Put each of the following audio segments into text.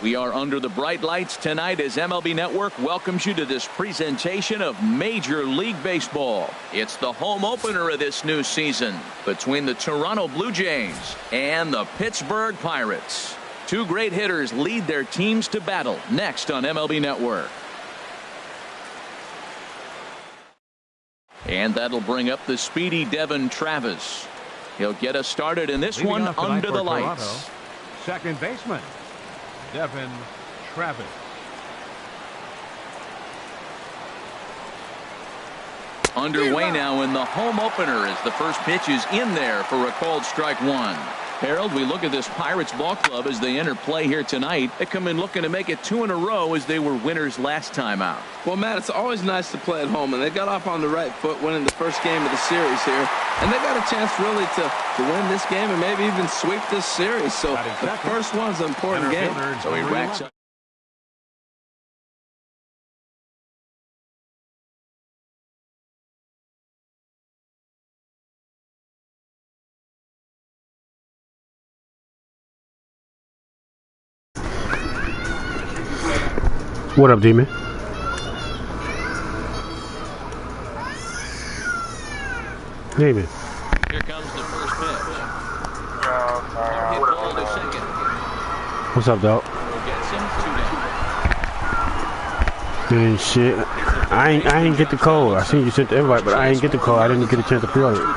We are under the bright lights tonight as MLB Network welcomes you to this presentation of Major League Baseball. It's the home opener of this new season between the Toronto Blue Jays and the Pittsburgh Pirates. Two great hitters lead their teams to battle next on MLB Network. And that'll bring up the speedy Devon Travis. He'll get us started in this one under the lights. Toronto, second baseman, Devon Travis. Underway now in the home opener as the first pitch is in there for a called strike one. Harold, we look at this Pirates ball club as they enter play here tonight. They come in looking to make it 2 in a row as they were winners last time out. Well, Matt, it's always nice to play at home, and they got off on the right foot winning the first game of the series here. And they got a chance really to win this game and maybe even sweep this series. So the first one's an important game. So he racks up. What up, D-Man? David. Here comes the first pitch. Hit ball to second. What's up, dog? Gets him 2 down. Man, shit. I ain't get the code. I seen you sent to everybody, but I ain't get the code. I didn't get a chance to pre-order it.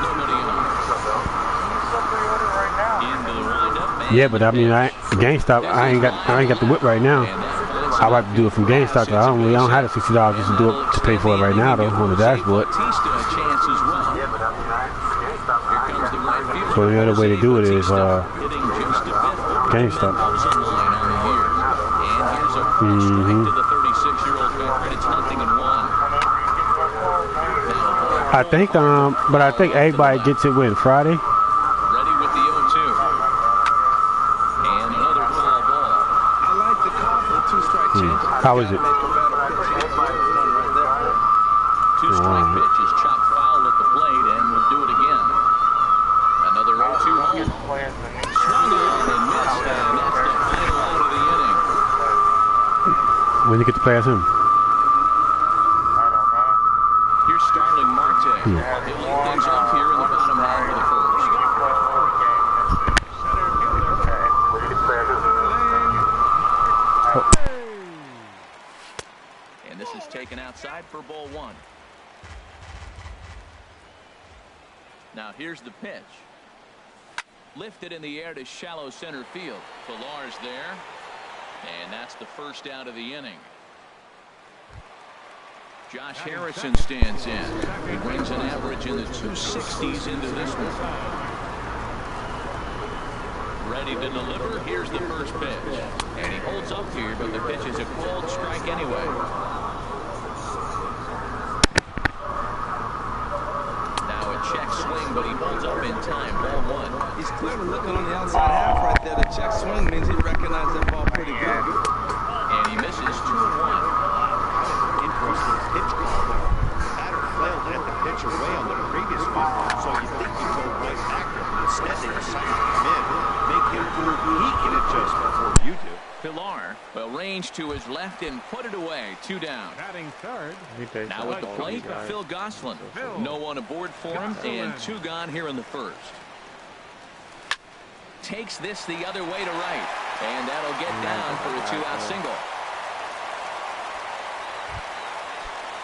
Yeah, but I mean, GameStop. I ain't got the whip right now. I like to do it from GameStop. I don't have the $60 just to do it to pay for it right now though on the dashboard. So the other way to do it is GameStop. I think but I think everybody gets it when Friday. How is it? 2 strike pitch is chopped foul at the plate, and we'll do it again. Another 0-2 home. Swung on and missed, and that's the final out of the inning. When you get to play as him? Here's Starling Marte. He'll lead things off here in the bottom half of the first. And this is taken outside for ball 1. Now here's the pitch. Lifted in the air to shallow center field. Pilar's there. And that's the first out of the inning. Josh Harrison stands in. He brings an average in the 260s into this one. Ready to deliver. Here's the first pitch. And he holds up here, but the pitch is a called strike anyway. Check swing, but he holds up in time. Ball 1. He's clearly looking on the outside half right there. The check swing means he recognized that ball pretty good. And he misses 2-1. Interesting pitch call there. Batter flailed at the pitch away on the previous one, so you think you go right back there. Instead, they decided to come in, make him prove he can adjust before you do. Pilar will range to his left and put it away. 2 down. Batting third. Now at the plate, Phil Gosselin. No one aboard for him, and 2 gone here in the first. Takes this the other way to right, and that'll get down for a 2-out single.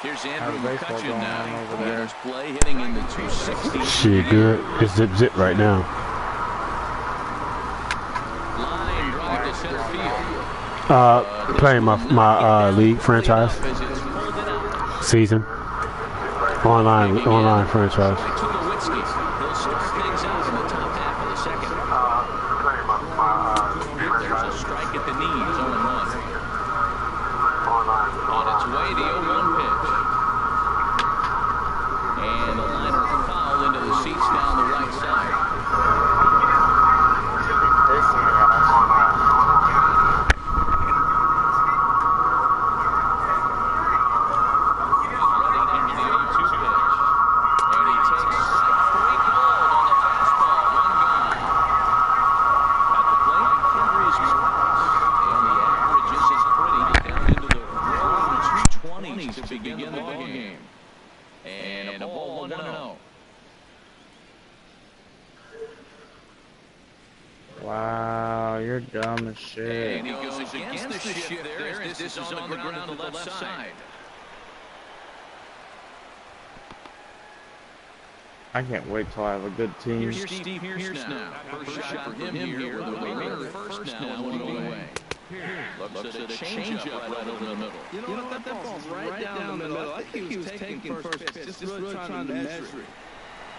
Here's Andrew McCutchen now. Leaders play hitting in the 260s. Shit, good. It's zip right now. Line drive to center field. Playing my league franchise season. Online franchise. He'll start things out in the top half of the second. There's a strike at the knees, 0-1. On its way, the 0-1 pitch. And the liner foul into the seats down the right side. Ready into the 0-2 pitch. And he takes Wow, you're dumb as shit. And he goes against the shift there as this is on the ground to the left side. I can't wait till I have a good team. Here's Steve Pierce now. First shot for him here with a runner at first now and away. Looks at a changeup right over the middle. You know what? That ball's right down the middle. I think he was taking first pitch, just really trying to measure it.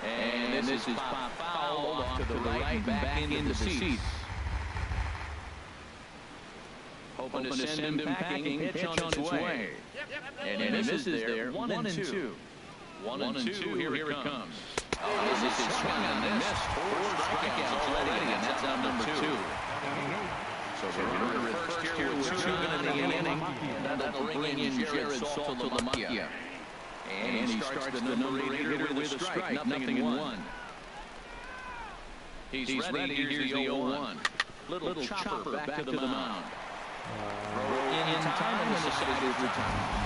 And this is pop foul off to the right and back into the seats. Hoping to send him packing, pitch on its way. And he misses there, 1-2. 1-2, here it comes. Oh, this is swung on and missed. 4 strikeouts already, and that's on number 2. So the runner at first here with 2 in the inning. That'll bring in Jared Saltalamacchia. And he starts the number 8 hitter with a strike, nothing in 1. He's ready, here's the 0-1. Little chopper back to the mound. In time, and the side is retired.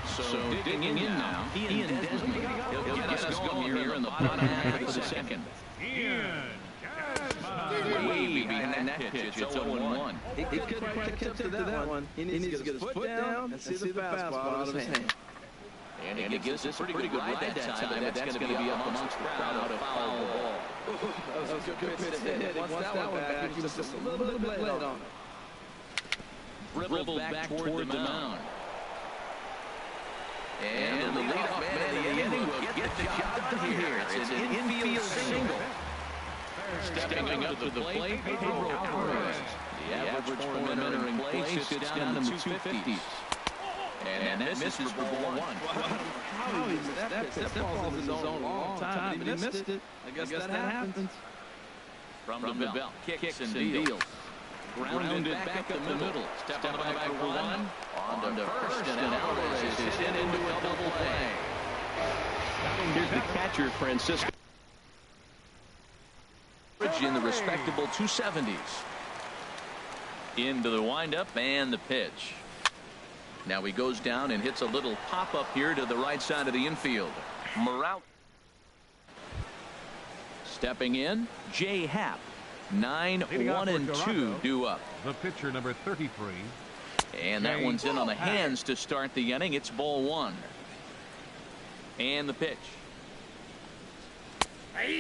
So digging in now, Ian Desmond. He'll get us going here in the bottom half of the second. Way behind that pitch, it's 0-1. He couldn't quite catch up to that one. He needs to get his foot down and see the fastball out of his hand. And he gives us a pretty good ride that time, but that's going to be up amongst the crowd, a foul ball. That was a good pitch to hit. Once that one back, he was just a little bit late on it. Dribbled back toward the mound. And the leadoff man in the inning will get the job done here. It's an infield single. Stepping up to the plate, Pedro Alvarez. The average tournament entering play sits down in the 250s. And that misses for ball 1. How he missed that pitch? That ball's in the zone a long time, but he missed it. I guess that happens. From the belt, kicks and deals. Grounded back up the middle. Stepping back for 1. On to first, and Alvarez is hit into a double play. Here's the catcher, Francisco. In the respectable 270s. Into the windup and the pitch. Now he goes down and hits a little pop-up here to the right side of the infield. Morales. Stepping in, Jay Happ. 9-1-2 due up. The pitcher, number 33. And that one's in on the hands to start the inning. It's ball 1. And the pitch.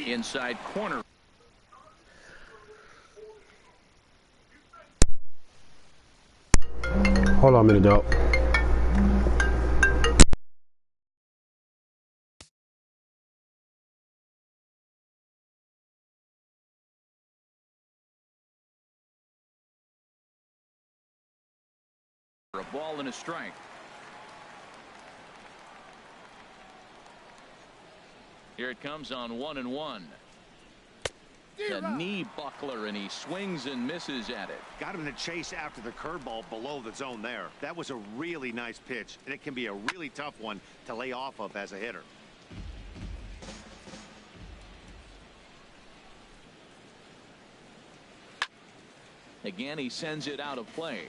Inside corner. Hold on a minute, dog. A ball and a strike. Here it comes on 1-1. The knee buckler, and he swings and misses at it. Got him to chase after the curveball below the zone there. That was a really nice pitch, and it can be a really tough one to lay off of as a hitter. Again, he sends it out of play.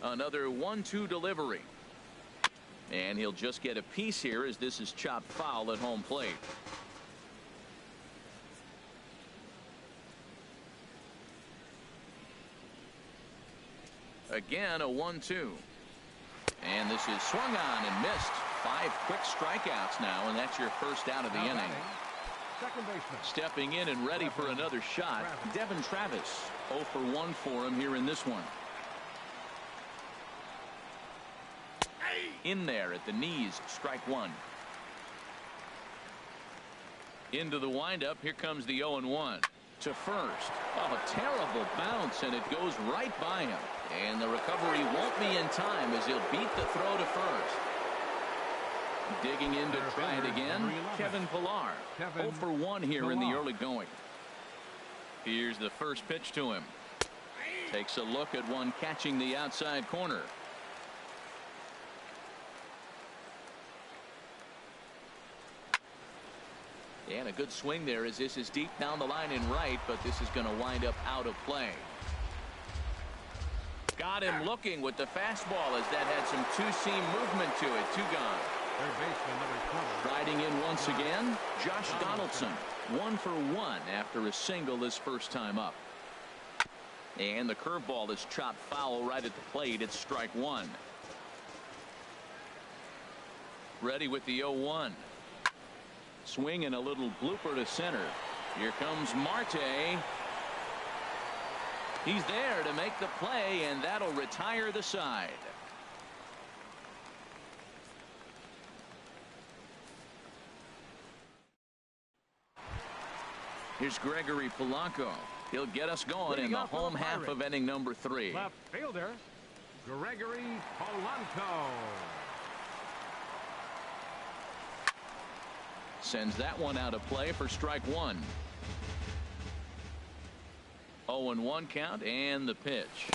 Another 1-2 delivery. And he'll just get a piece here as this is chopped foul at home plate. Again, a 1-2. And this is swung on and missed. 5 quick strikeouts now, and that's your first out of the inning. Second baseman. Stepping in and ready for another shot, Devin Travis. 0 for 1 for him here in this one. In there at the knees, strike 1. Into the windup, here comes the 0-1. To first. Oh, a terrible bounce, and it goes right by him. And the recovery won't be in time as he'll beat the throw to first. Digging in to try it again, Kevin Pillar. 0 for 1 here in the early going. Here's the first pitch to him. Takes a look at one catching the outside corner. And a good swing there as this is deep down the line in right, but this is going to wind up out of play. Got him looking with the fastball as that had some two-seam movement to it. 2 gone. Third baseman, number 20. Riding in once again, Josh Donaldson. 1 for 1 after a single his first time up. And the curveball is chopped foul right at the plate. It's strike 1. Ready with the 0-1. Swing and a little blooper to center. Here comes Marte. He's there to make the play, and that'll retire the side. Here's Gregory Polanco. He'll get us going in the home half of inning number 3. Left fielder, Gregory Polanco. Sends that one out of play for strike 1. 0-1 count and the pitch.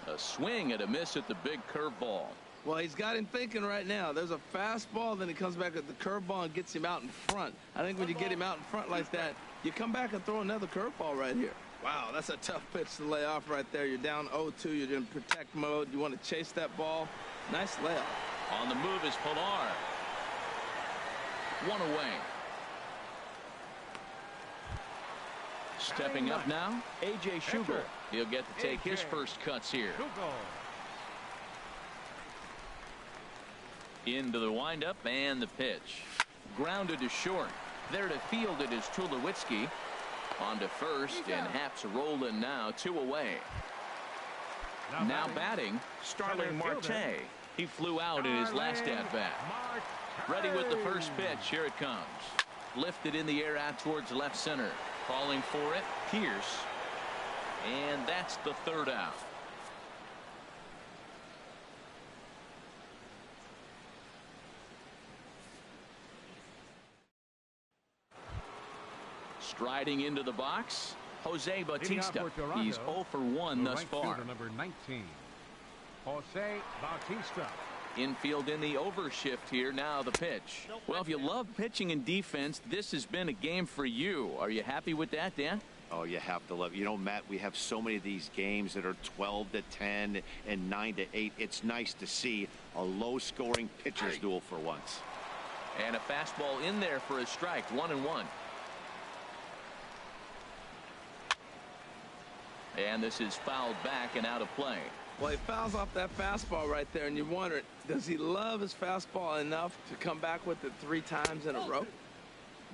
A swing and a miss at the big curveball. Well, he's got him thinking right now. There's a fastball, then he comes back at the curveball and gets him out in front. I think when you get him out in front like that, you come back and throw another curveball right here. Wow, that's a tough pitch to lay off right there. You're down 0-2. You're in protect mode. You want to chase that ball. Nice layoff. On the move is Pilar. 1 away. Stepping up now, A.J. Schugel. He'll get to take his first cuts here. Into the windup and the pitch. Grounded to short. There to field it is Tulowitzki. On to first, and Haps rolling now. 2 away. Now batting, Starling Marte. He flew out in his last at-bat. Ready with the first pitch. Here it comes. Lifted in the air out towards left center. Calling for it, Pierce. And that's the 3rd out. Striding into the box, Jose Bautista. He's 0 for 1 thus far. Number 19, Jose Bautista. Infield in the overshift here. Now the pitch. Well, if you love pitching and defense, this has been a game for you. Are you happy with that, Dan? Oh, you have to love it. You know, Matt, we have so many of these games that are 12-10 and 9-8. It's nice to see a low-scoring pitcher's duel for once. And a fastball in there for a strike. 1-1. And this is fouled back and out of play. Well, he fouls off that fastball right there, and you wonder, does he love his fastball enough to come back with it 3 times in a row?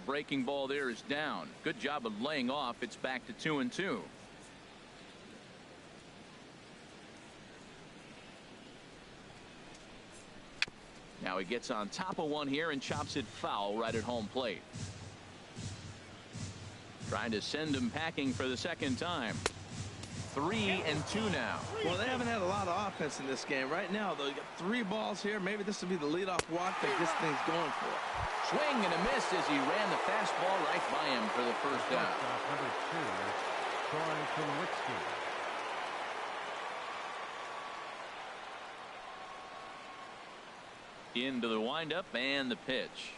Breaking ball there is down. Good job of laying off. It's back to 2-2. Now he gets on top of one here and chops it foul right at home plate. Trying to send him packing for the 2nd time. 3-2 now. Well, they haven't had a lot of offense in this game. Right now, though, you got 3 balls here. Maybe this will be the leadoff walk that gets things going for it. Swing and a miss as he ran the fastball right by him for the first out. Number 2, Troy Tulowitzki. Into the windup and the pitch.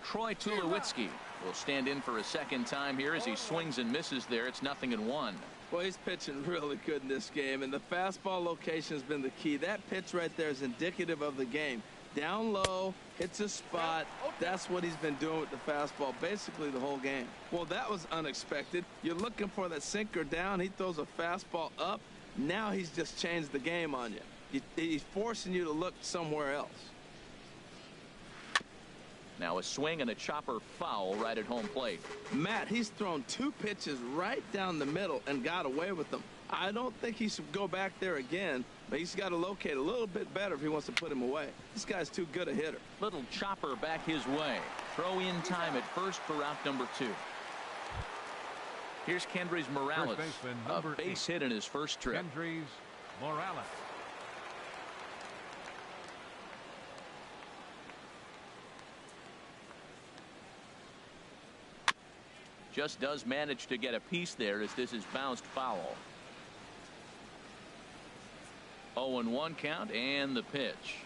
Troy Tulowitzki will stand in for a 2nd time here as he swings and misses there. It's 0-1. Well, he's pitching really good in this game, and the fastball location has been the key. That pitch right there is indicative of the game. Down low, hits a spot. That's what he's been doing with the fastball basically the whole game. Well, that was unexpected. You're looking for that sinker down. He throws a fastball up. Now he's just changed the game on you. He's forcing you to look somewhere else. Now a swing and a chopper foul right at home plate. Matt, he's thrown 2 pitches right down the middle and got away with them. I don't think he should go back there again, but he's got to locate a little bit better if he wants to put him away. This guy's too good a hitter. Little chopper back his way. Throw in time at first for out number 2. Here's Kendrys Morales. A base hit in his first trip. Kendrys Morales. Just does manage to get a piece there as this is bounced foul. 0-1 count and the pitch.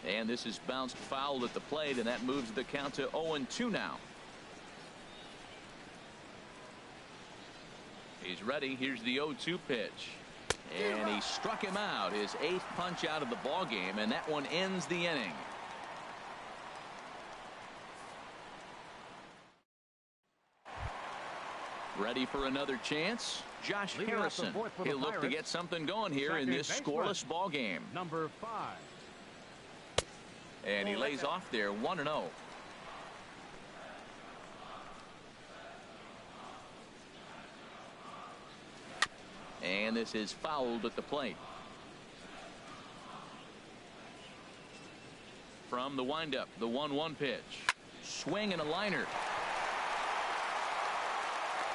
And this is bounced foul at the plate, and that moves the count to 0-2 now. He's ready. Here's the 0-2 pitch. And he struck him out, his 8th punch out of the ball game, and that one ends the inning. Ready for another chance? Josh Harrison. He'll look to get something going here in this scoreless ball game. Number 5. And he lays off there 1-0. And this is fouled at the plate. From the windup, the 1-1 pitch. Swing and a liner.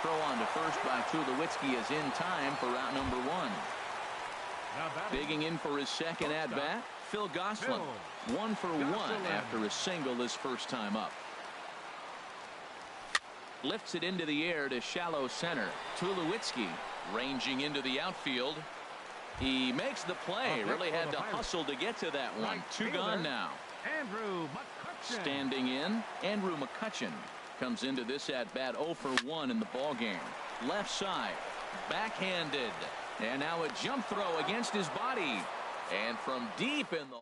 Throw on to first by Tulowitzki is in time for route number 1. Digging in for his second at-bat, Phil Gosselin. 1 for 1 after a single his first time up. Lifts it into the air to shallow center. Tulowitzki ranging into the outfield. He makes the play. Really had to hustle to get to that one. 2 gone now. Andrew McCutchen. Standing in, Andrew McCutchen comes into this at bat 0 for 1 in the ball game. Left side, backhanded, and now a jump throw against his body, and from deep in the.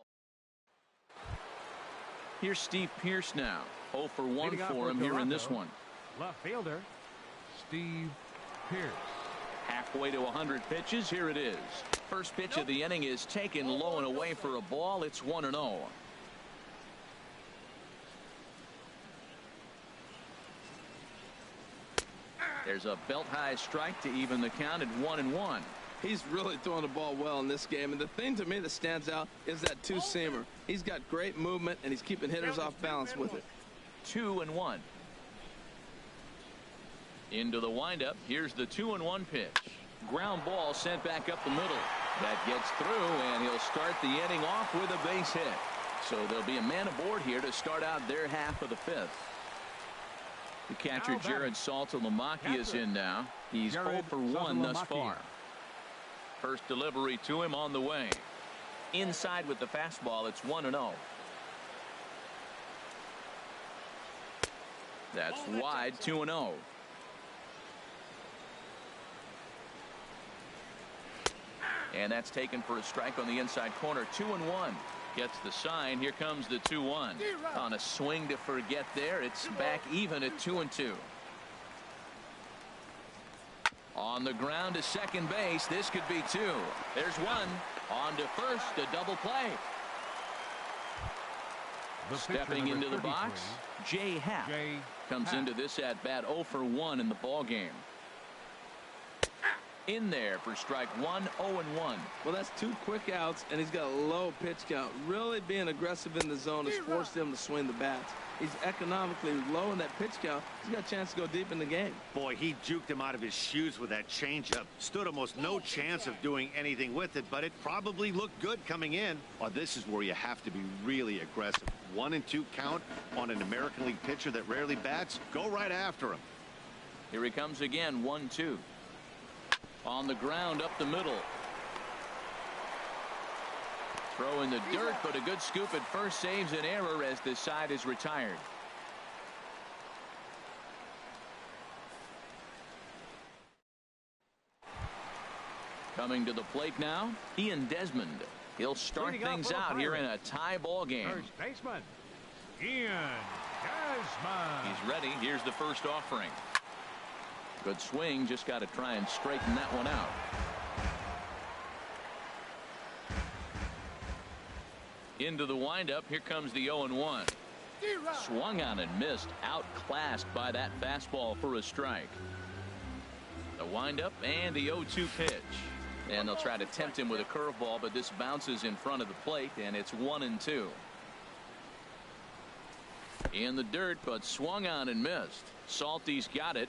Here's Steve Pearce now. 0 for 1 for him here in this one. Left fielder Steve Pearce. Halfway to 100 pitches. Here it is. First pitch of the inning is taken low and away for a ball. It's 1-0. There's a belt-high strike to even the count at 1-1. He's really throwing the ball well in this game, and the thing to me that stands out is that two-seamer. He's got great movement, and he's keeping hitters off balance with it. 2-1. Into the windup. Here's the 2-1 pitch. Ground ball sent back up the middle. That gets through, and he'll start the inning off with a base hit. So there'll be a man aboard here to start out their half of the 5th. The catcher Jared Saltalamacchia is in now. He's 0 for 1 thus far. First delivery to him on the way. Inside with the fastball. It's 1-0. That's wide. 2-0. And that's taken for a strike on the inside corner. 2-1. Gets the sign. Here comes the 2-1. On a swing to forget there. It's back even at 2-2. On the ground to second base. This could be 2. There's 1. On to first. A double play. Stepping into the box, Jay Happ comes into this at bat 0 for 1 in the ball game. In there for strike 1, 0-1. Well, that's 2 quick outs, and he's got a low pitch count. Really being aggressive in the zone has forced him to swing the bats. He's economically low in that pitch count. He's got a chance to go deep in the game. Boy, he juked him out of his shoes with that changeup. Stood almost no chance of doing anything with it, but it probably looked good coming in. Oh, this is where you have to be really aggressive. 1-2 count on an American League pitcher that rarely bats. Go right after him. Here he comes again. 1-2. On the ground up the middle. Throw in the dirt, but a good scoop at first saves an error as this side is retired. Coming to the plate now, Ian Desmond. He'll start things out here in a tie ball game. First baseman Ian Desmond. He's ready. Here's the first offering. Good swing. Just got to try and straighten that one out. Into the windup. Here comes the 0-1. Swung on and missed. Outclassed by that fastball for a strike. The windup and the 0-2 pitch. And they'll try to tempt him with a curveball, but this bounces in front of the plate, and it's 1-2. In the dirt, but swung on and missed. Salty's got it.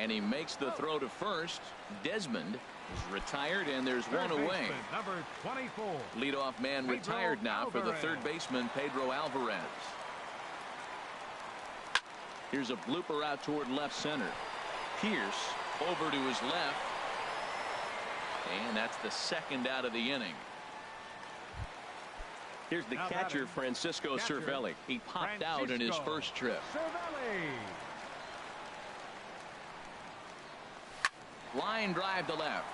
And he makes the throw to first. Desmond is retired, and there's one away. Number 24. Leadoff man retired now for the third baseman, Pedro Alvarez. Here's a blooper out toward left center. Pierce over to his left. And that's the second out of the inning. Here's the catcher, Francisco Cervelli. He popped out in his first trip. Cervelli. Line drive to left.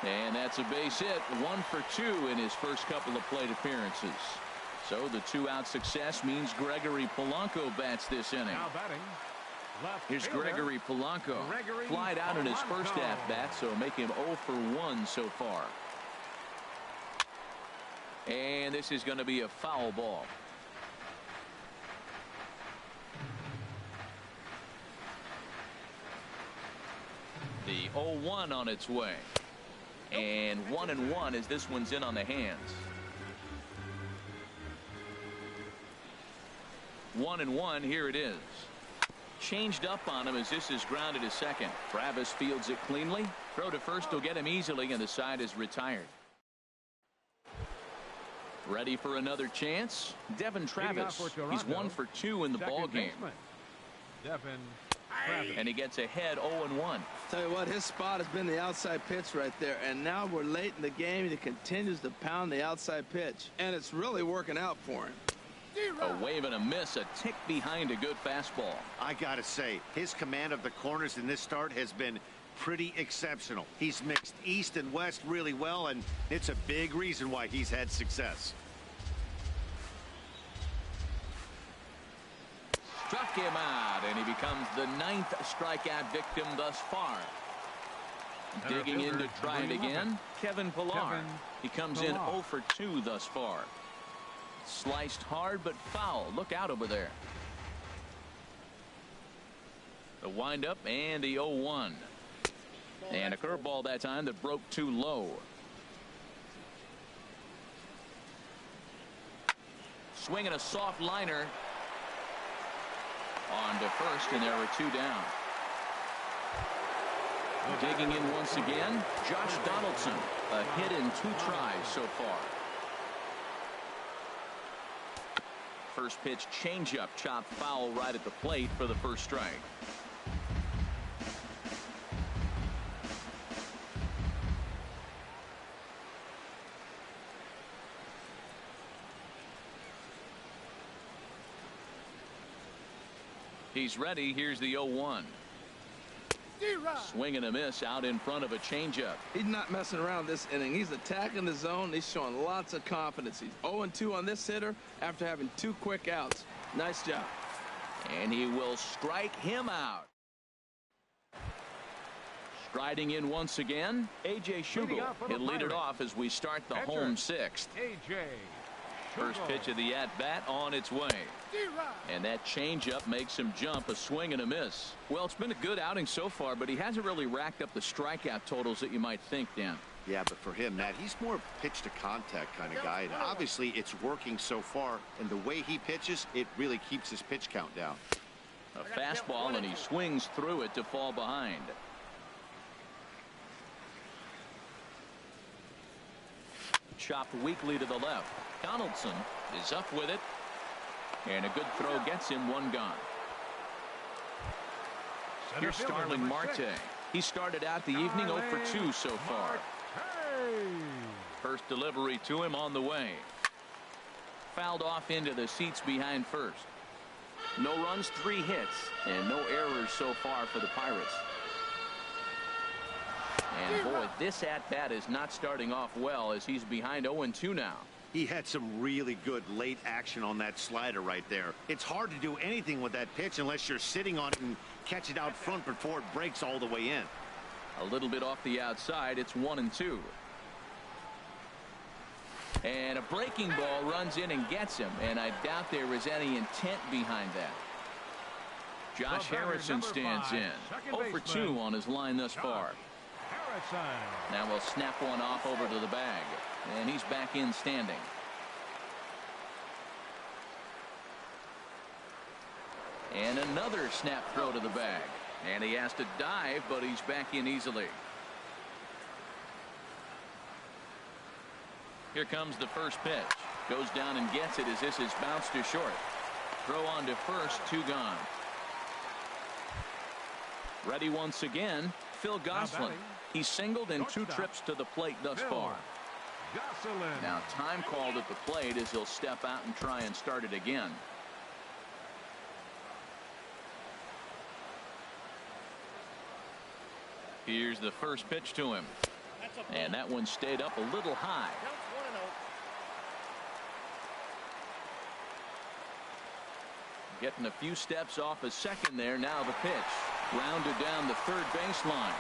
And that's a base hit. 1 for 2 in his first couple of plate appearances. So the 2-out success means Gregory Polanco bats this inning. Now batting, left Here's fielder, Gregory Polanco. Gregory Flied out in his first Polanco. at-bat, so make him 0 for 1 so far. And this is going to be a foul ball. The 0-1 on its way. And 1-1 as this one's in on the hands. 1-1, here it is. Changed up on him as this is grounded to second. Travis fields it cleanly. Throw to first will get him easily, and the side is retired. Ready for another chance? Devin Travis. He's 1 for 2 in the ball game. Devin Travis. And he gets ahead 0-1. Tell you what, his spot has been the outside pitch right there, and now we're late in the game and he continues to pound the outside pitch, and it's really working out for him. A wave and a miss, a tick behind a good fastball. I gotta say, his command of the corners in this start has been pretty exceptional. He's mixed east and west really well, and it's a big reason why he's had success. Struck him out, and he becomes the 9th strikeout victim thus far. Digging in to try it again, Kevin Pillar. He comes in 0 for 2 thus far. Sliced hard but foul. Look out over there. The windup and the 0-1. And a curveball that time that broke too low. Swinging a soft liner. On to first, and there are 2 down. Digging in once again, Josh Donaldson. A hit in 2 tries so far. First pitch changeup, chopped foul right at the plate for the first strike. He's ready. Here's the 0-1. Swing and a miss out in front of a changeup. He's not messing around this inning. He's attacking the zone. He's showing lots of confidence. He's 0-2 on this hitter after having 2 quick outs. Nice job. And he will strike him out. Striding in once again, A.J. Schugel. He'll lead it off as we start the home 6th. A.J. First pitch of the at-bat on its way. And that changeup makes him jump. A swing and a miss. Well, it's been a good outing so far, but he hasn't really racked up the strikeout totals that you might think, Dan. Yeah, but for him, Matt, he's more pitch to contact kind of guy. And obviously, it's working so far. And the way he pitches, it really keeps his pitch count down. A fastball, and he swings through it to fall behind. Chopped weakly to the left. Donaldson is up with it. And a good throw gets him 1 gone. Here's Starling Marte. He started out the evening 0 for 2 so far. First delivery to him on the way. Fouled off into the seats behind first. No runs, 3 hits, and no errors so far for the Pirates. And boy, this at-bat is not starting off well as he's behind 0-2 now. He had some really good late action on that slider right there. It's hard to do anything with that pitch unless you're sitting on it and catch it out front before it breaks all the way in. A little bit off the outside. It's 1-2. And a breaking ball runs in and gets him, and I doubt there is any intent behind that. Josh Harrison stands in. 0 for 2 on his line thus far. Now we'll snap one off over to the bag, and he's back in standing. And another snap throw to the bag, and he has to dive, but he's back in easily. Here comes the first pitch. Goes down and gets it as this is bounced to short. Throw on to first, 2 gone. Ready once again, Phil Gosselin. He's singled in 2 trips to the plate thus far. Now time called at the plate as he'll step out and try and start it again. Here's the first pitch to him. And that one stayed up a little high. Getting a few steps off a second there. Now the pitch. Grounded down the third baseline.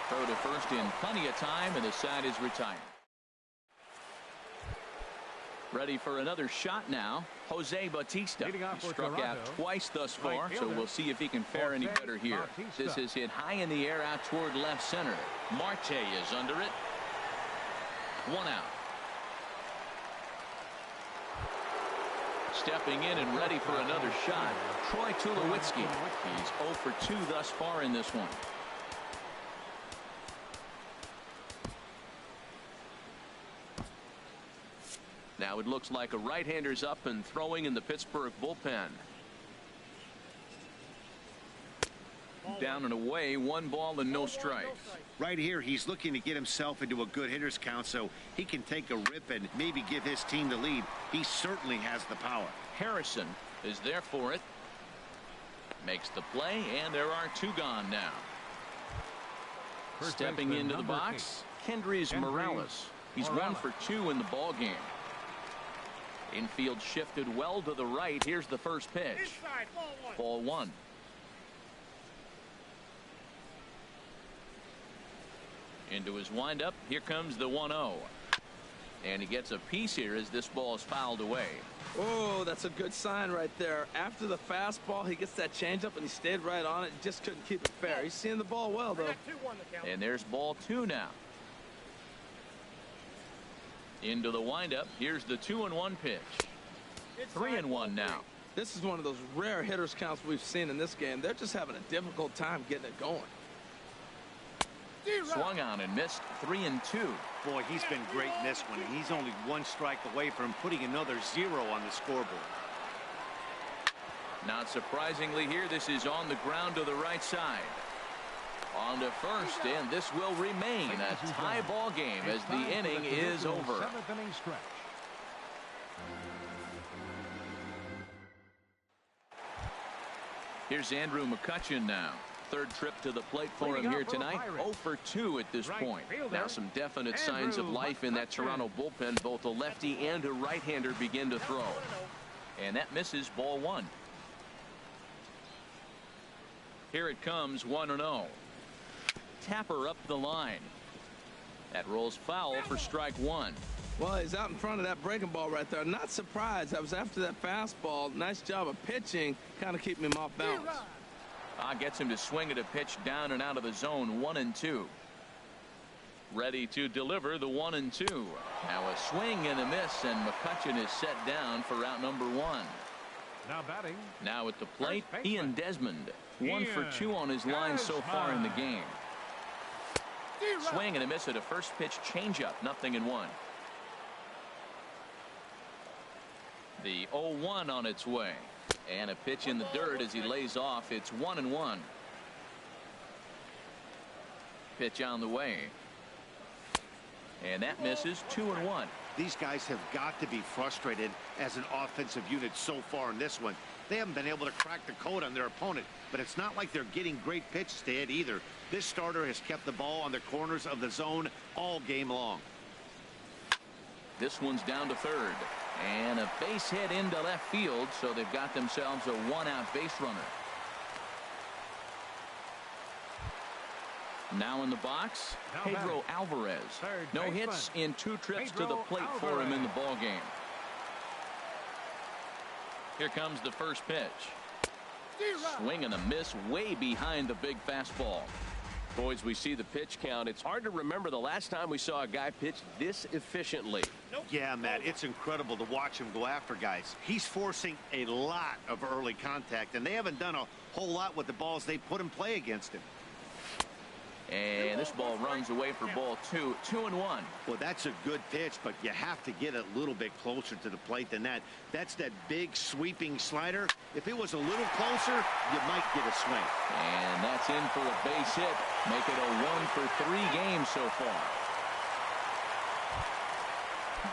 Throw to first in plenty of time, and the side is retired. Ready for another shot now. Jose Bautista. He struck out twice thus far, so we'll see if he can fare any better here. This is hit high in the air out toward left center. Marte is under it. 1 out. Stepping in and ready for another shot, Troy Tulowitzki. He's 0 for 2 thus far in this one. Now it looks like a right-hander's up and throwing in the Pittsburgh bullpen. Down and away, 1 ball and no strikes. Right here, he's looking to get himself into a good hitter's count so he can take a rip and maybe give his team the lead. He certainly has the power. Harrison is there for it. Makes the play, and there are 2 gone now. Stepping into the box, Kendrys Morales. He's 1 for 2 in the ball game. Infield shifted well to the right. Here's the first pitch. Ball 1. Into his windup. Here comes the 1-0. And he gets a piece here as this ball is fouled away. Oh, that's a good sign right there. After the fastball, he gets that changeup and he stayed right on it. Just couldn't keep it fair. He's seeing the ball well, though. And there's ball 2 now. Into the windup. Here's the 2-1 pitch. 3-1 now. This is one of those rare hitters counts we've seen in this game. They're just having a difficult time getting it going. Swung on and missed. 3-2. Boy, he's been great in this one. He's only 1 strike away from putting another 0 on the scoreboard. Not surprisingly here, this is on the ground to the right side. On to first, and this will remain a tie ball game as the inning is over. 7th inning stretch. Here's Andrew McCutchen now. 3rd trip to the plate for him here tonight. 0 for 2 at this point. Now some definite signs of life in that Toronto bullpen. Both a lefty and a right-hander begin to throw. And that misses. Ball 1. Here it comes. 1-0. Tapper up the line. That rolls foul for strike 1. Well, he's out in front of that breaking ball right there. Not surprised. I was after that fastball. Nice job of pitching, kind of keeping him off balance. Gets him to swing at a pitch down and out of the zone. 1-2. Ready to deliver the 1-2. Now a swing and a miss, and McCutchen is set down for out number 1. Now batting. Now at the plate, Ian Desmond. 1 for 2 on his line so far in the game. Swing and a miss at a first pitch changeup. 0-1. The 0-1 on its way. And a pitch in the dirt as he lays off. It's 1-1. Pitch on the way. And that misses. 2-1. These guys have got to be frustrated as an offensive unit so far in this one. They haven't been able to crack the code on their opponent, but it's not like they're getting great pitches to hit either. This starter has kept the ball on the corners of the zone all game long. This one's down to 3rd. And a base hit into left field, so they've got themselves a 1-out base runner. Now in the box, Pedro Alvarez. No hits in 2 trips to the plate for him in the ball game. Here comes the first pitch. Swing and a miss way behind the big fastball. Boys, we see the pitch count. It's hard to remember the last time we saw a guy pitch this efficiently. Yeah, Matt, it's incredible to watch him go after guys. He's forcing a lot of early contact, and they haven't done a whole lot with the balls they put in play against him. And this ball runs away for ball 2. 2-1. Well, that's a good pitch, but you have to get a little bit closer to the plate than that. That's that big sweeping slider. If it was a little closer, you might get a swing. And that's in for a base hit. Make it a 1 for 3 games so far.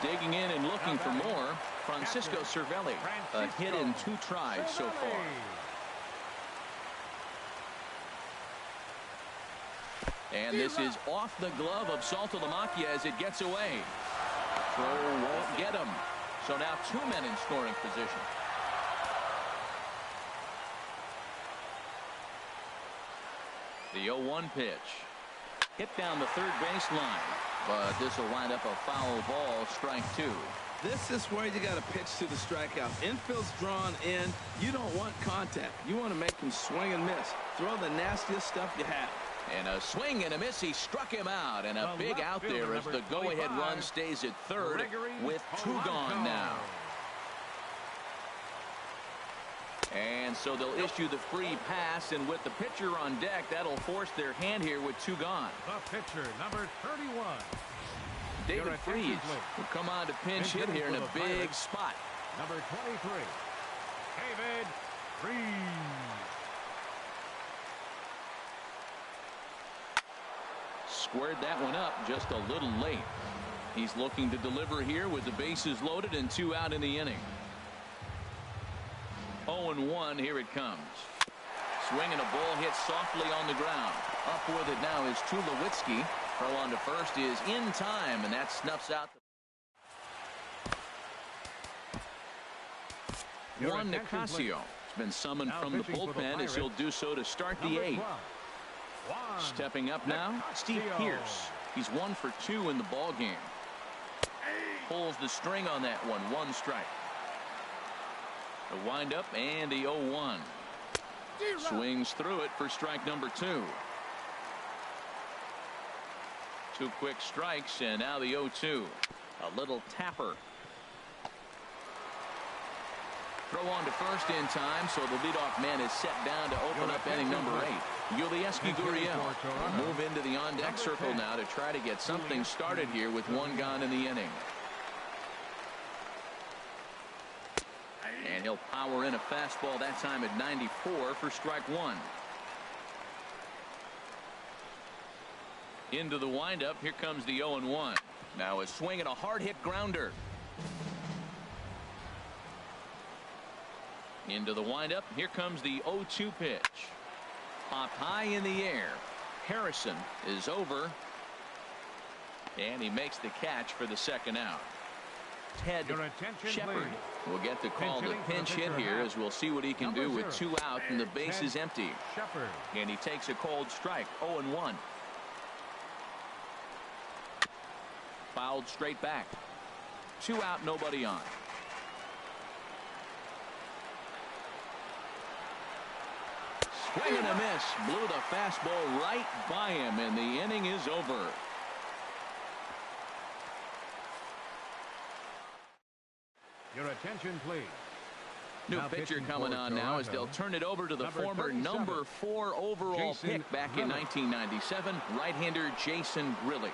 Digging in and looking for more, Francisco Cervelli. A hit in 2 tries so far. And this is off the glove of Saltalamacchia as it gets away. Throw won't get him. So now 2 men in scoring position. The 0-1 pitch. Hit down the third baseline. But this will wind up a foul ball, strike 2. This is where you got to pitch to the strikeout. Infield's drawn in. You don't want contact. You want to make him swing and miss. Throw the nastiest stuff you have. And a swing and a miss. He struck him out. And a big out there as the go-ahead run stays at third with 2 gone now. And so they'll issue the free pass, and with the pitcher on deck, that'll force their hand here with 2 gone. The pitcher, number 31. David Freese will come on to pinch hit here in a big spot. Number 23, David Freese. Squared that one up just a little late. He's looking to deliver here with the bases loaded and 2 out in the inning. 0-1, here it comes. Swinging a ball hit softly on the ground. Up with it now is Tulowitzki. Throw on to first is in time, and that snuffs out Juan Nicasio has been summoned from the bullpen as he'll do so to start the 8th. Stepping up now, Steve Pearce. He's 1 for 2 in the ball game. Pulls the string on that one. 1 strike. The windup and the 0-1. Swings through it for strike number 2. 2 quick strikes, and now the 0-2. A little tapper. Throw on to first in time, so the leadoff man is set down to open up inning number 8. Yulieski Gurriel will move into the on-deck circle now to try to get something started here with 1 gone in the inning. And he'll power in a fastball that time at 94 for strike 1. Into the windup. Here comes the 0-1. Now a swing and a hard hit grounder. Into the windup. Here comes the 0-2 pitch. Popped high in the air. Harrison is over. And he makes the catch for the 2nd out. Ted Shepard will get the call to pinch hit here as we'll see what he can do with 2 out and the base is empty. And he takes a cold strike. 0-1. Fouled straight back. 2 out, nobody on. Swing and a miss. Blew the fastball right by him, and the inning is over. Your attention, please. New pitcher coming on now as they'll turn it over to the former number 4 overall pick back in 1997, right-hander Jason Grilli.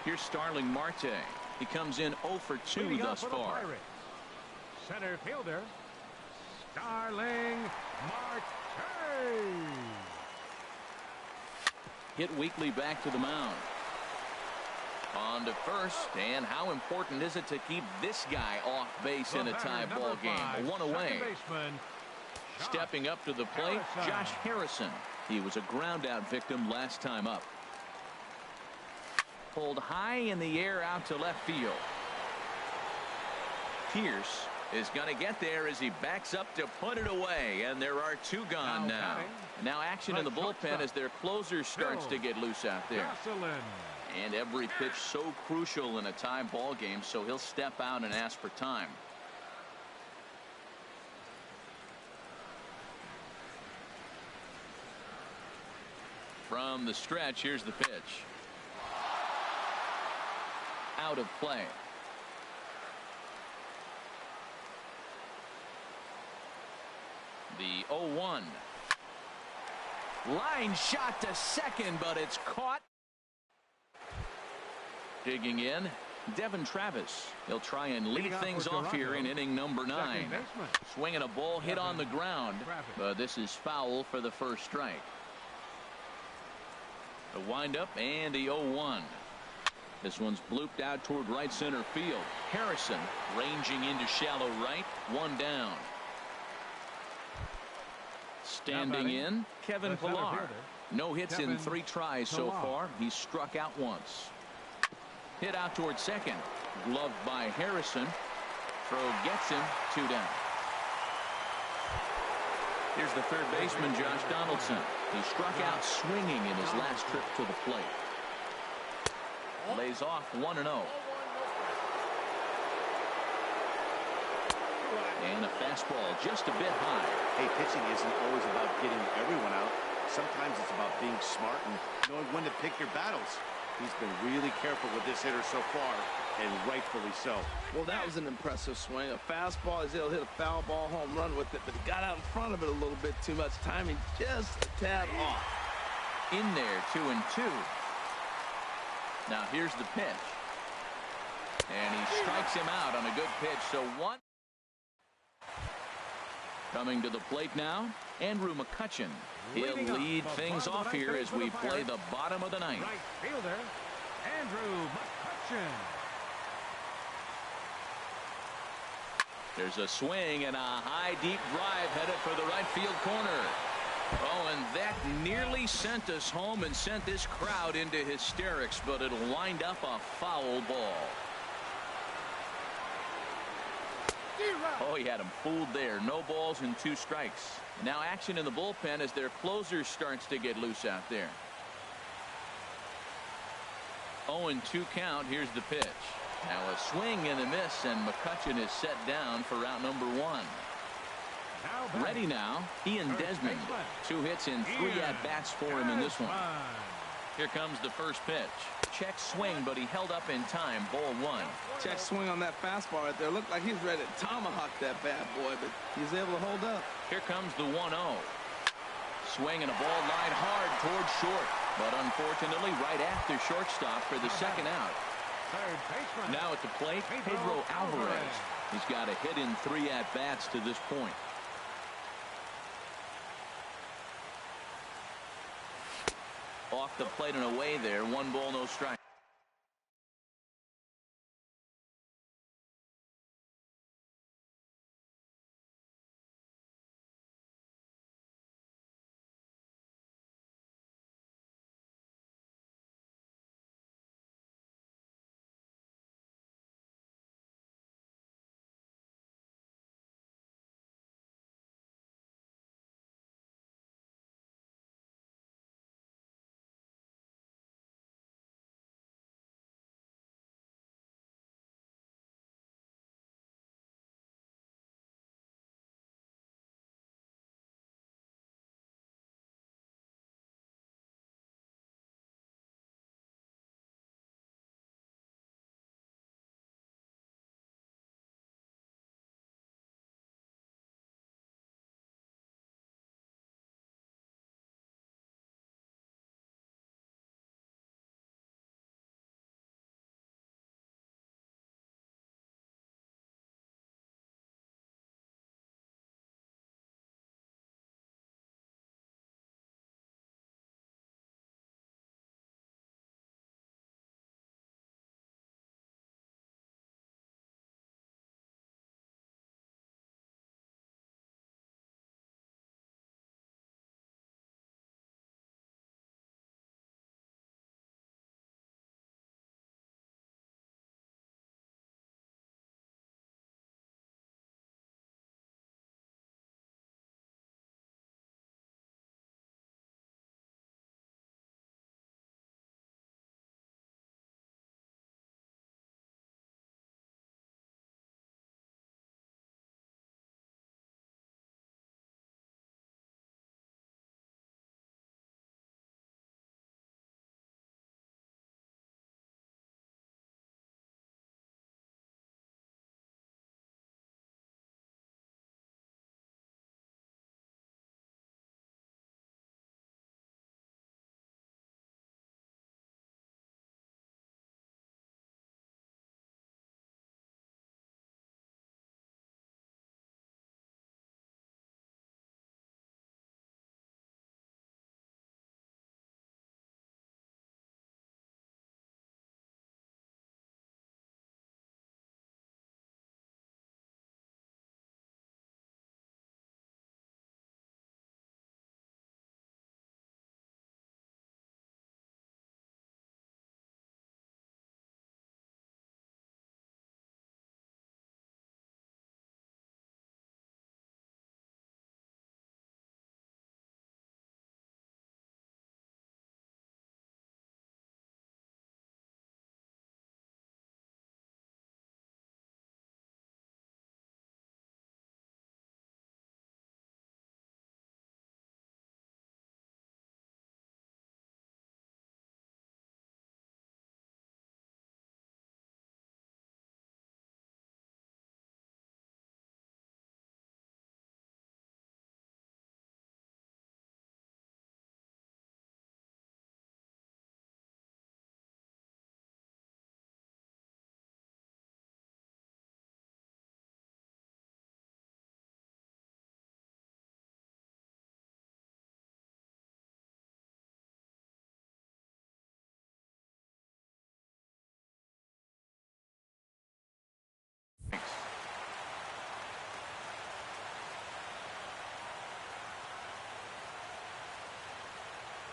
Here's Starling Marte. He comes in 0 for 2 Leading thus off for the far. Pirates, center fielder, Starling Marte. Hit weakly back to the mound. On to first, and how important is it to keep this guy off base in a tie ball game? One away. Baseman, Stepping up to the plate, Harrison. Josh Harrison. He was a ground out victim last time up. Pulled high in the air out to left field. Pierce is going to get there as he backs up to put it away, and there are 2 gone now. Now action in the bullpen as their closer starts to get loose out there. Jocelyn. And every pitch so crucial in a tie ball game, so he'll step out and ask for time. From the stretch, here's the pitch. Out of play. The 0-1. Line shot to second, but it's caught. Digging in, Devin Travis. He'll try and lead things off here in inning number 9. Swinging a ball hit on the ground, but this is foul for the first strike. The windup and the 0-1. This one's blooped out toward right center field. Harrison ranging into shallow right. 1 down. Standing in, Kevin Pillar. No hits in 3 tries so far. He's struck out once. Hit out toward second. Gloved by Harrison. Throw gets him. 2 down. Here's the third baseman, Josh Donaldson. He struck out swinging in his last trip to the plate. Lays off 1-0. And a fastball just a bit high. Hey, pitching isn't always about getting everyone out. Sometimes it's about being smart and knowing when to pick your battles. He's been really careful with this hitter so far, and rightfully so. Well, that was an impressive swing. A fastball, he'll hit a foul ball home run with it, but he got out in front of it a little bit too much. Timing just a tad off. In there, 2-2. Now here's the pitch. And he strikes him out on a good pitch. So 1. Coming to the plate now, Andrew McCutchen. He'll lead things off here as we play the bottom of the 9th. Right fielder, Andrew McCutchen. There's a swing and a high deep drive headed for the right field corner. Oh, and that nearly sent us home and sent this crowd into hysterics, but it'll wind up a foul ball. Oh, he had him fooled there. No balls and 2 strikes. Now action in the bullpen as their closer starts to get loose out there. 0-2 count. Here's the pitch. Now a swing and a miss, and McCutchen is set down for route number 1. Ready now, Ian Desmond. 2 hits and 3 at-bats for him in this one. Here comes the first pitch. Check swing, but he held up in time. Ball 1. Check swing on that fastball right there. Looked like he was ready to tomahawk that bad boy, but he was able to hold up. Here comes the 1-0. Swing and a ball lined hard towards short, but unfortunately right after shortstop for the second out. Now at the plate, Pedro Alvarez. He's got a hit in 3 at-bats to this point. Off the plate and away there. 1 ball, no strike.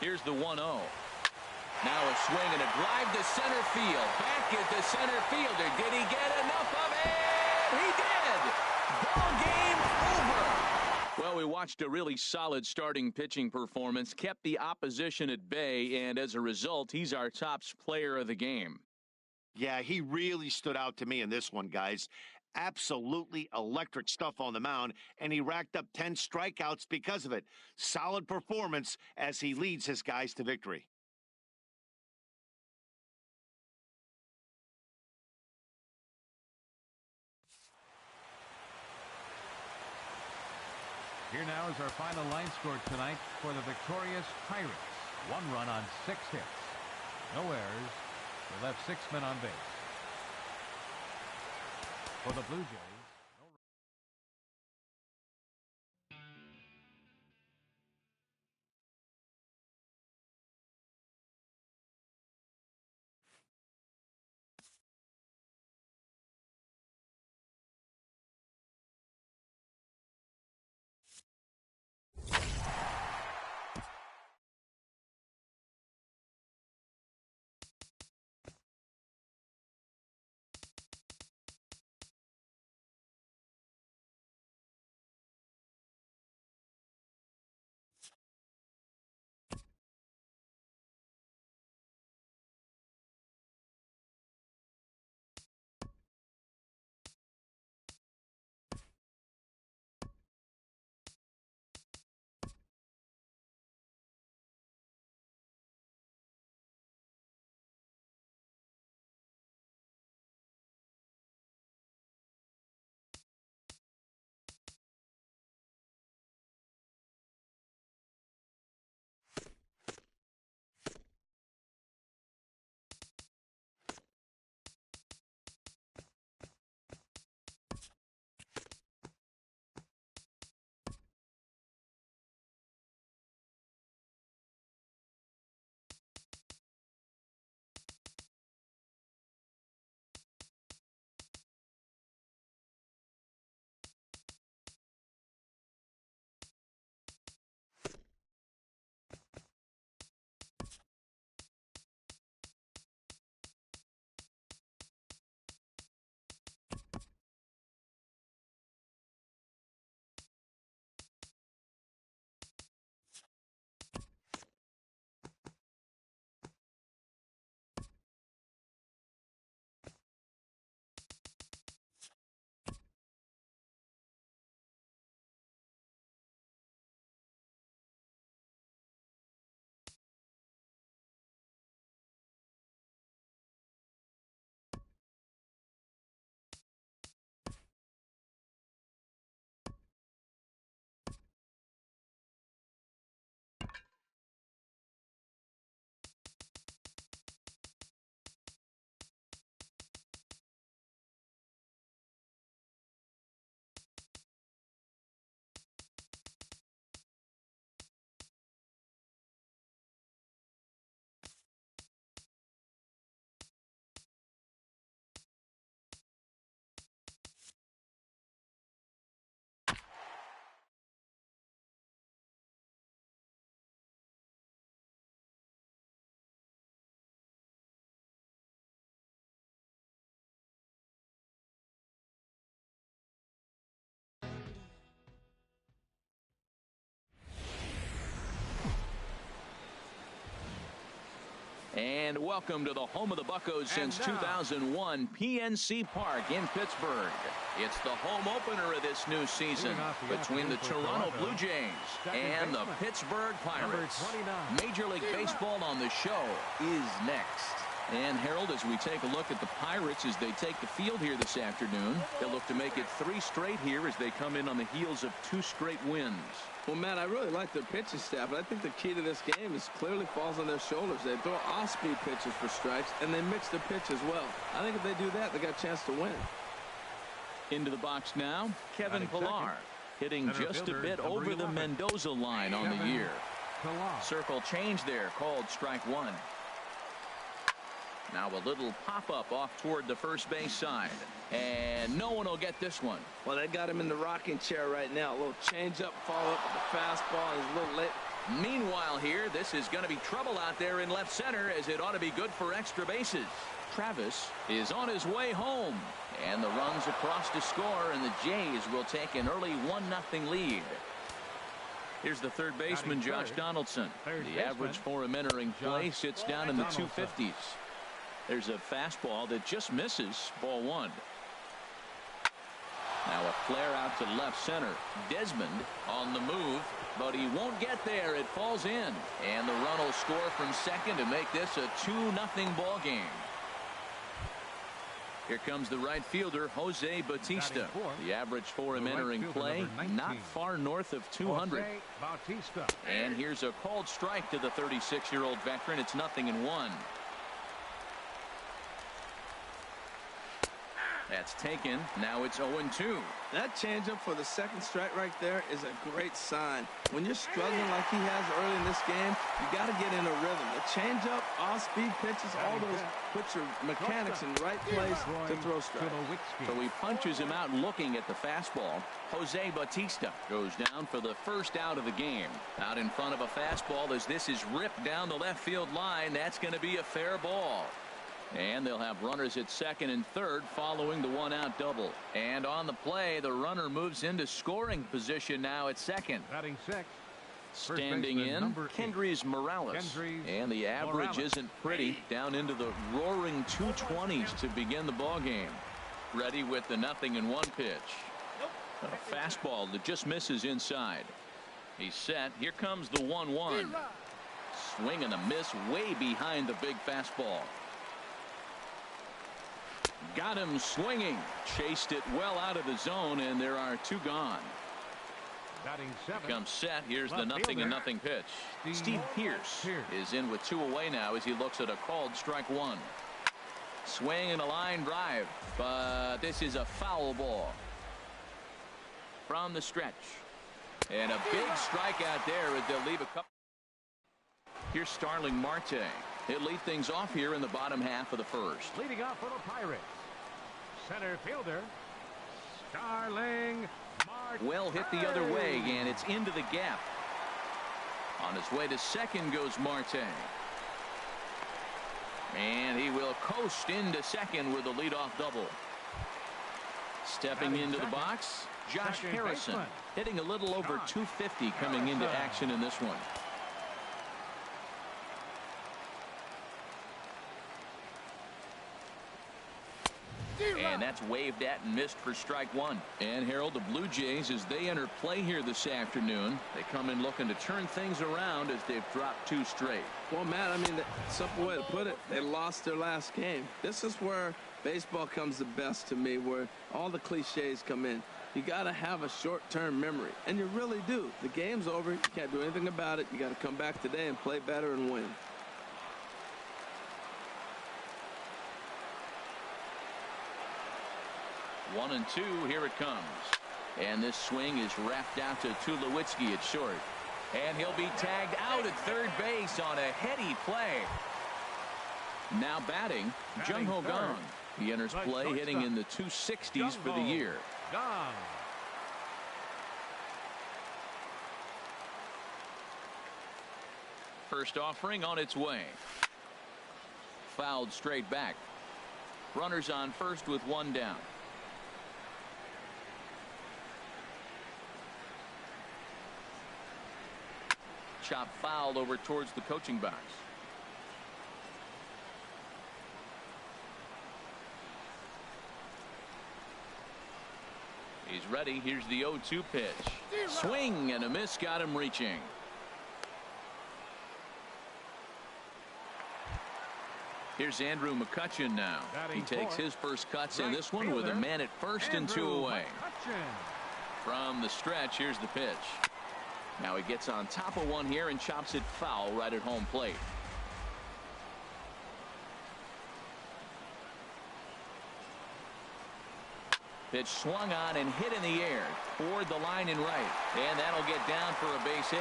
Here's the 1-0. Now a swing and a drive to center field. Back at the center fielder. Did he get enough of it? He did. Ball game over. Well, we watched a really solid starting pitching performance, kept the opposition at bay, and as a result, he's our top player of the game. Yeah, he really stood out to me in this one, guys. Absolutely electric stuff on the mound, and he racked up 10 strikeouts because of it. Solid performance as he leads his guys to victory. Here now is our final line score tonight for the victorious Pirates. 1 run on 6 hits. No errors. They left 6 men on base. For the Blue Jays. And welcome to the home of the Buccos since 2001, PNC Park in Pittsburgh. It's the home opener of this new season between the Toronto Blue Jays and the Pittsburgh Pirates. Major League Baseball on the show is next. And Harold, as we take a look at the Pirates as they take the field here this afternoon, they'll look to make it 3 straight here as they come in on the heels of 2 straight wins. Well, Matt, I really like their pitching staff, but I think the key to this game is clearly falls on their shoulders. They throw off-speed pitches for strikes, and they mix their pitch as well. I think if they do that, they got a chance to win. Into the box now, Kevin Pillar, hitting just a bit over the Mendoza line on the year. Circle change there, called strike 1. Now a little pop-up off toward the first base side. And no one will get this one. Well, they got him in the rocking chair right now. A little change-up, follow-up with the fastball. He's a little late. Meanwhile here, this is going to be trouble out there in left center, as it ought to be good for extra bases. Travis is on his way home, and the run's across to score, and the Jays will take an early 1-0 lead. Here's the third baseman, Josh Donaldson. The average for him entering play sits down in the 250s. There's a fastball that just misses, ball one. Now a flare out to left center. Desmond on the move, but he won't get there. It falls in, and the run will score from second to make this a 2-0 ball game. Here comes the right fielder, Jose Bautista. The average for him entering play, not far north of 200. And here's a called strike to the 36-year-old veteran. It's 0-1. That's taken. Now it's 0-2. That changeup for the second strike right there is a great sign. When you're struggling like he has early in this game, you got to get in a rhythm. The changeup, off-speed pitches, all those put your mechanics in the right place to throw strikes. So he punches him out looking at the fastball. Jose Bautista goes down for the first out of the game. Out in front of a fastball as this is ripped down the left field line. That's going to be a fair ball. And they'll have runners at second and third following the one-out double. And on the play, the runner moves into scoring position now at second. Batting sixth. Standing in, Kendrys Morales. And the average isn't pretty, down into the roaring 220s to begin the ball game. Ready with the 0-1 pitch. A fastball that just misses inside. He's set. Here comes the 1-1. Swing and a miss way behind the big fastball. Got him swinging. Chased it well out of the zone, and there are two gone. Comes set. Here's the 0-0 pitch. Steve Pearce is in with 2 away now as he looks at a called strike one. Swing and a line drive, but this is a foul ball. From the stretch. And a big strikeout there as they'll leave a couple. Here's Starling Marte. He'll lead things off here in the bottom half of the first. Leading off for the Pirates, center fielder Starling Marte. Well hit the other way, and it's into the gap. On his way to second goes Marte. And he will coast into second with a leadoff double. Stepping into the box, Josh Harrison, hitting a little over 250 coming into action in this one. And that's waved at and missed for strike one. And Harold, the Blue Jays, as they enter play here this afternoon, they come in looking to turn things around as they've dropped 2 straight. Well, Matt, I mean, the simple way to put it, they lost their last game. This is where baseball comes the best to me, where all the cliches come in. You got to have a short-term memory, and you really do. The game's over. You can't do anything about it. You got to come back today and play better and win. One and two, here it comes. And this swing is wrapped out to Tulowitzki at short. And he'll be tagged out at third base on a heady play. Now batting, Jung Ho Kang. He enters play hitting in the 260s for the year. First offering on its way. Fouled straight back. Runners on first with 1 down. Chop fouled over towards the coaching box. He's ready. Here's the 0-2 pitch. Swing and a miss, got him reaching. Here's Andrew McCutchen now. He takes his first cuts in this one with a man at first and 2 away. From the stretch, here's the pitch. Now he gets on top of one here and chops it foul right at home plate. Pitch swung on and hit in the air toward the line and right. And that'll get down for a base hit.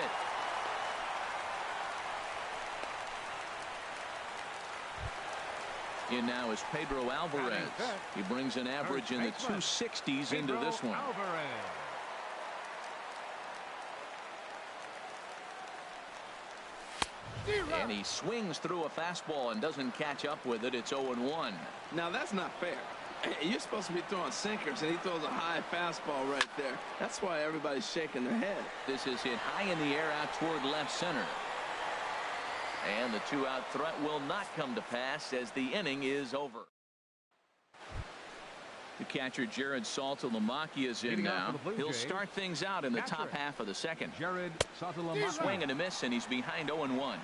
In now is Pedro Alvarez. He brings an average in the 260s into this one. And he swings through a fastball and doesn't catch up with it. It's 0-1. Now, that's not fair. You're supposed to be throwing sinkers, and he throws a high fastball right there. That's why everybody's shaking their head. This is hit high in the air out toward left center. And the two-out threat will not come to pass as the inning is over. The catcher, Jared Saltalamacchia, is in now. He'll start things out in the top half of the second. Jared Saltalamacchia. Swing and a miss, and he's behind 0-1.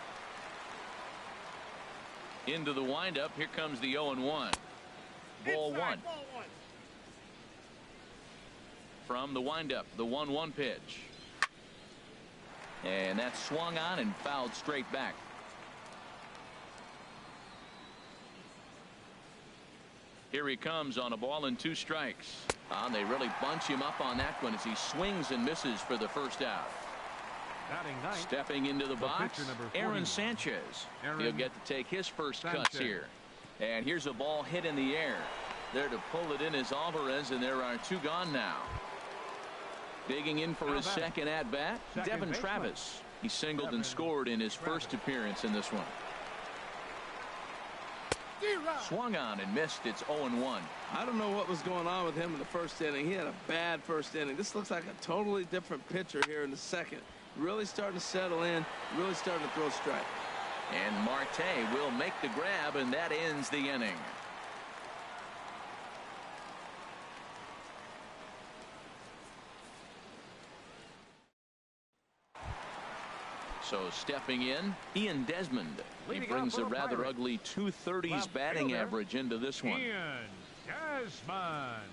Into the windup. Here comes the 0-1. Ball one. From the windup, the 1-1 pitch. And that's swung on and fouled straight back. Here he comes on a ball and 2 strikes. They really bunch him up on that one as he swings and misses for the first out. Stepping into the box, Aaron Sanchez. He'll get to take his first cuts here. And here's a ball hit in the air. There to pull it in is Alvarez, and there are 2 gone now. Digging in for his second at-bat, Devin Travis. He singled and scored in his first appearance in this one. Swung on and missed. It's 0-1. I don't know what was going on with him in the first inning. He had a bad first inning. This looks like a totally different pitcher here in the second. Really starting to settle in, really starting to throw strike. And Marte will make the grab, and that ends the inning. So stepping in, Ian Desmond. He brings a rather ugly 230s batting average into this one. Ian Desmond.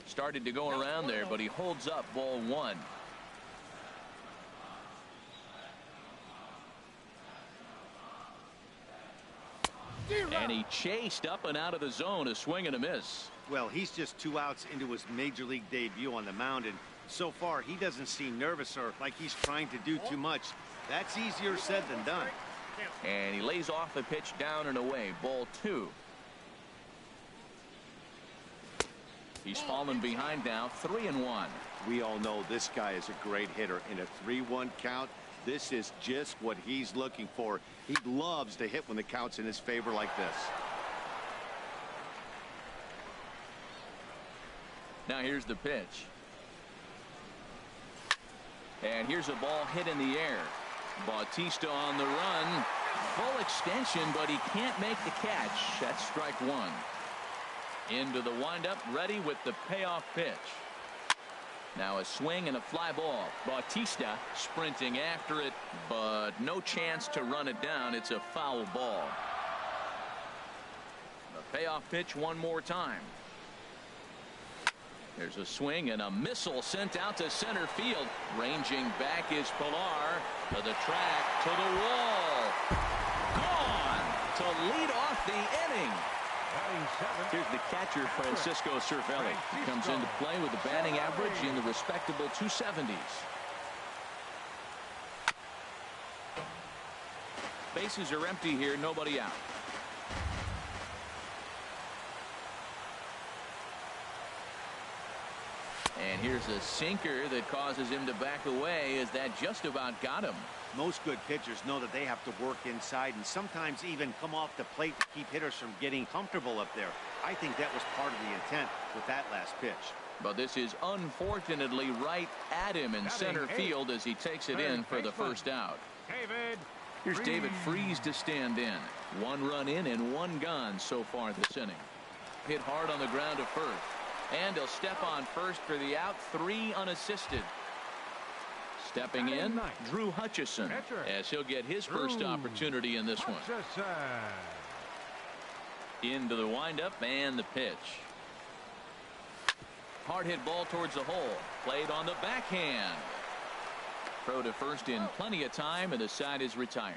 Started to go around there, but he holds up ball 1. And he chased up and out of the zone, a swing and a miss. Well, he's just 2 outs into his major league debut on the mound, and so far he doesn't seem nervous or like he's trying to do too much. That's easier said than done. And he lays off the pitch down and away. Ball 2. He's fallen behind now, 3-1. We all know this guy is a great hitter. In a 3-1 count, this is just what he's looking for. He loves to hit when the count's in his favor like this. Now here's the pitch. And here's a ball hit in the air. Bautista on the run. Full extension, but he can't make the catch. That's strike 1. Into the windup, ready with the payoff pitch. Now a swing and a fly ball. Bautista sprinting after it, but no chance to run it down. It's a foul ball. The payoff pitch one more time. There's a swing and a missile sent out to center field. Ranging back is Pilar to the track, to the wall. Gone to lead off the inning. Here's the catcher, Francisco Cervelli. He comes into play with a batting average in the respectable 270s. Bases are empty here, nobody out. And here's a sinker that causes him to back away as that just about got him. Most good pitchers know that they have to work inside and sometimes even come off the plate to keep hitters from getting comfortable up there. I think that was part of the intent with that last pitch. But this is unfortunately right at him in center field as he takes it in for the first out. Here's David Freese to stand in. 1 run in and 1 gone so far this inning. Hit hard on the ground to first. And he'll step on first for the out, 3 unassisted. Stepping in, Drew Hutchison, as he'll get his first opportunity in this one. Into the windup and the pitch. Hard hit ball towards the hole. Played on the backhand. Throw to first in plenty of time, and the side is retired.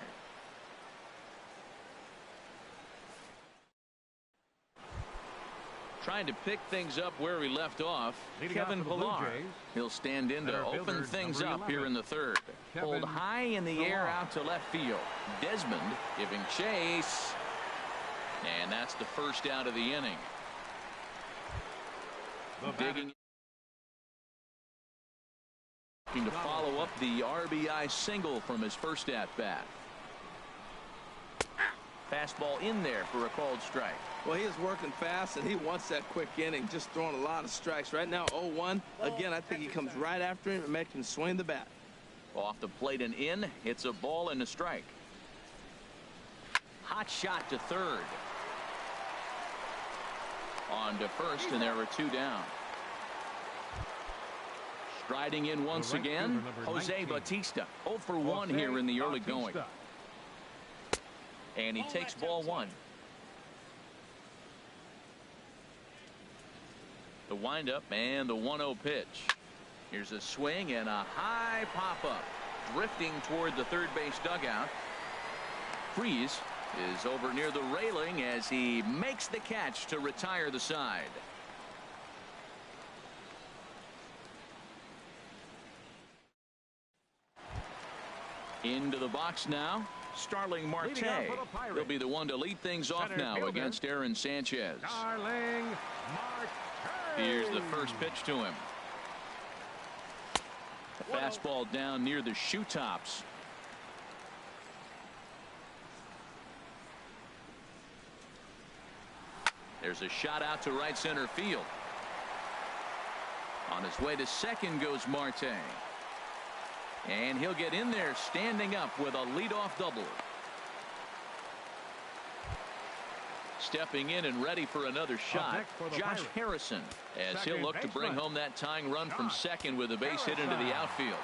Trying to pick things up where we left off. Kevin Pilar. He'll stand in to open things up here in the third. Pulled high in the air out to left field. Desmond giving chase. And that's the first out of the inning. Digging to follow up the RBI single from his first at bat. fastball in there for a called strike. Well, he is working fast, and he wants that quick inning, just throwing a lot of strikes. Right now, 0-1. Again, I think he comes right after him and makes him swing the bat. Off the plate and in. It's a ball and a strike. Hot shot to third. On to first, and there are 2 down. Striding in once again, Jose Bautista. 0 for 1 here in the early going. And he takes ball 1. The windup and the 1-0 pitch. Here's a swing and a high pop-up. Drifting toward the third base dugout. Freese is over near the railing as he makes the catch to retire the side. Into the box now, Starling Marte. He'll be the one to lead things off now against Aaron Sanchez. Starling Marte. Here's the first pitch to him. A fastball down near the shoe tops. There's a shot out to right center field. On his way to second goes Marte. And he'll get in there standing up with a leadoff double. Stepping in and ready for another shot, Josh Harrison, as he'll look to bring home that tying run from second with a base hit into the outfield.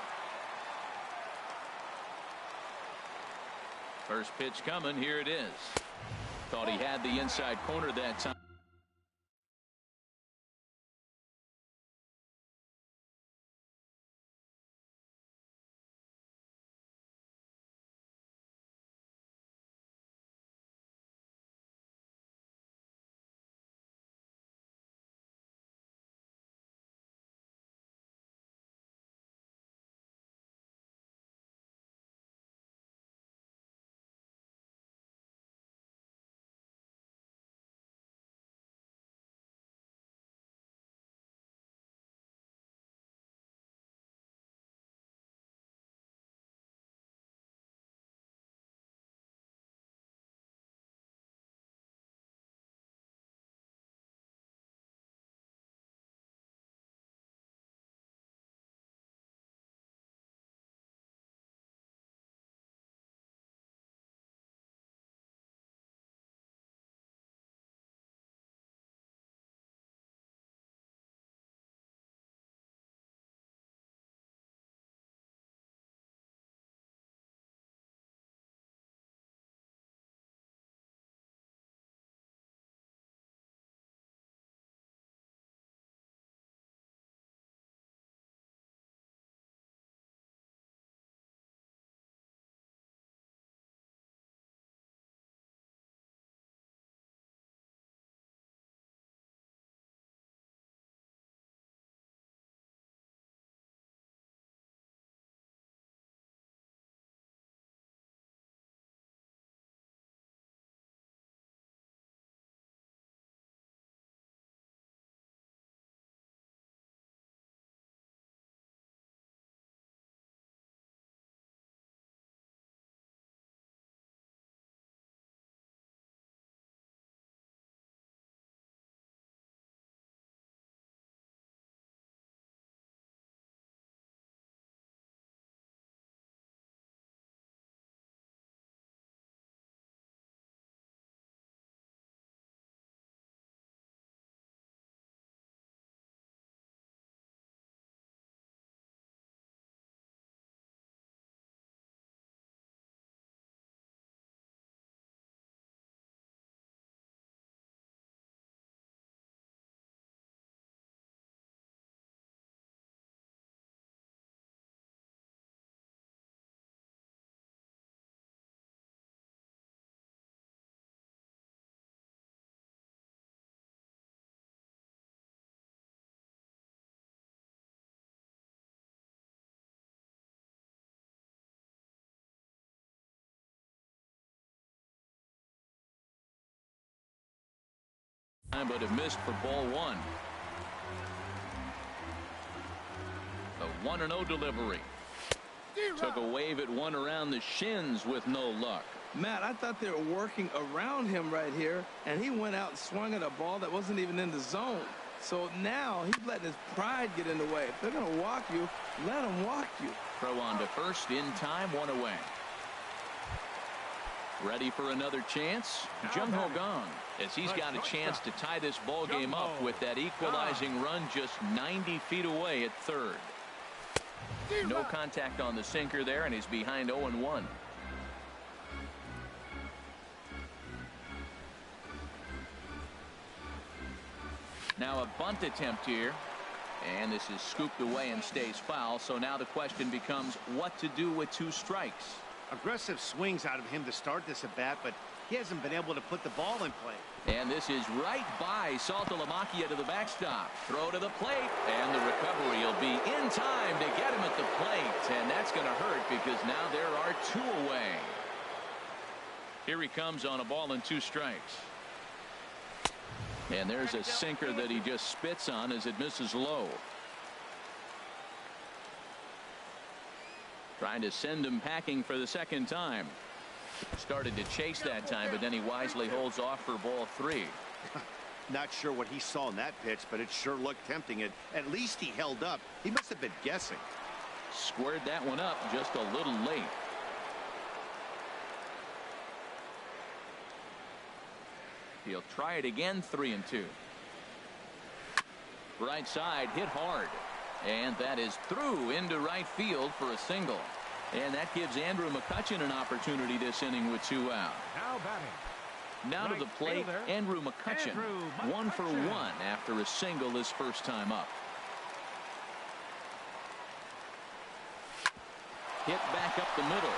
First pitch coming. Here it is. Thought he had the inside corner that time. But it missed for ball 1. The 1-0 delivery. Took a wave at one around the shins with no luck. Matt, I thought they were working around him right here, and he went out and swung at a ball that wasn't even in the zone. So now he's letting his pride get in the way. If they're going to walk you, let them walk you. Throw on to first in time, 1 away. Ready for another chance? Jung Ho Kang, as he's got a chance to tie this ball game up with that equalizing run just 90 feet away at third. No contact on the sinker there, and he's behind 0-1. Now a bunt attempt here, and this is scooped away and stays foul. So now the question becomes what to do with 2 strikes. Aggressive swings out of him to start this at bat, but he hasn't been able to put the ball in play. And this is right by Saltalamacchia to the backstop. Throw to the plate, and the recovery will be in time to get him at the plate. And that's going to hurt because now there are 2 away. Here he comes on a ball and 2 strikes. And there's a sinker that he just spits on as it misses low. Trying to send him packing for the second time. Started to chase that time, but then he wisely holds off for ball 3. Not sure what he saw in that pitch, but it sure looked tempting. At least he held up. He must have been guessing. Squared that one up just a little late. He'll try it again, 3-2. Right side hit hard. And that is through into right field for a single. And that gives Andrew McCutchen an opportunity this inning with 2 out. Now batting. Now to the plate, Andrew McCutchen. 1 for 1 after a single his first time up. Hit back up the middle.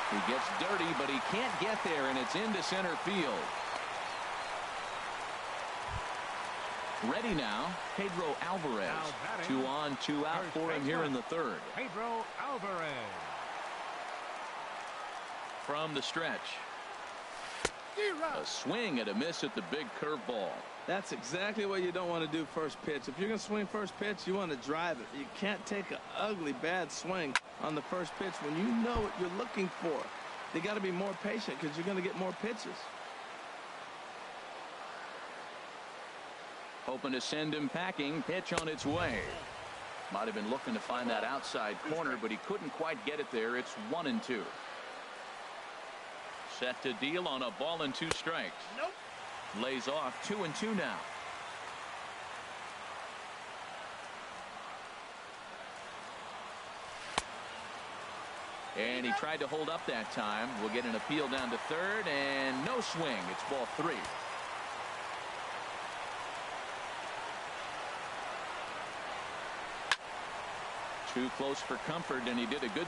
He gets dirty, but he can't get there, and it's into center field. Ready now, Pedro Alvarez. 2 on, 2 out for him here in the third. Pedro Alvarez. From the stretch. A swing and a miss at the big curveball. That's exactly what you don't want to do first pitch. If you're going to swing first pitch, you want to drive it. You can't take an ugly, bad swing on the first pitch when you know what you're looking for. They got to be more patient because you're going to get more pitches. Hoping to send him packing. Pitch on its way. Might have been looking to find that outside corner, but he couldn't quite get it there. It's 1-2. Set to deal on a ball and 2 strikes. Nope. Lays off 2-2 now. And he tried to hold up that time. We'll get an appeal down to third, and no swing. It's ball 3. Too close for comfort, and he did a good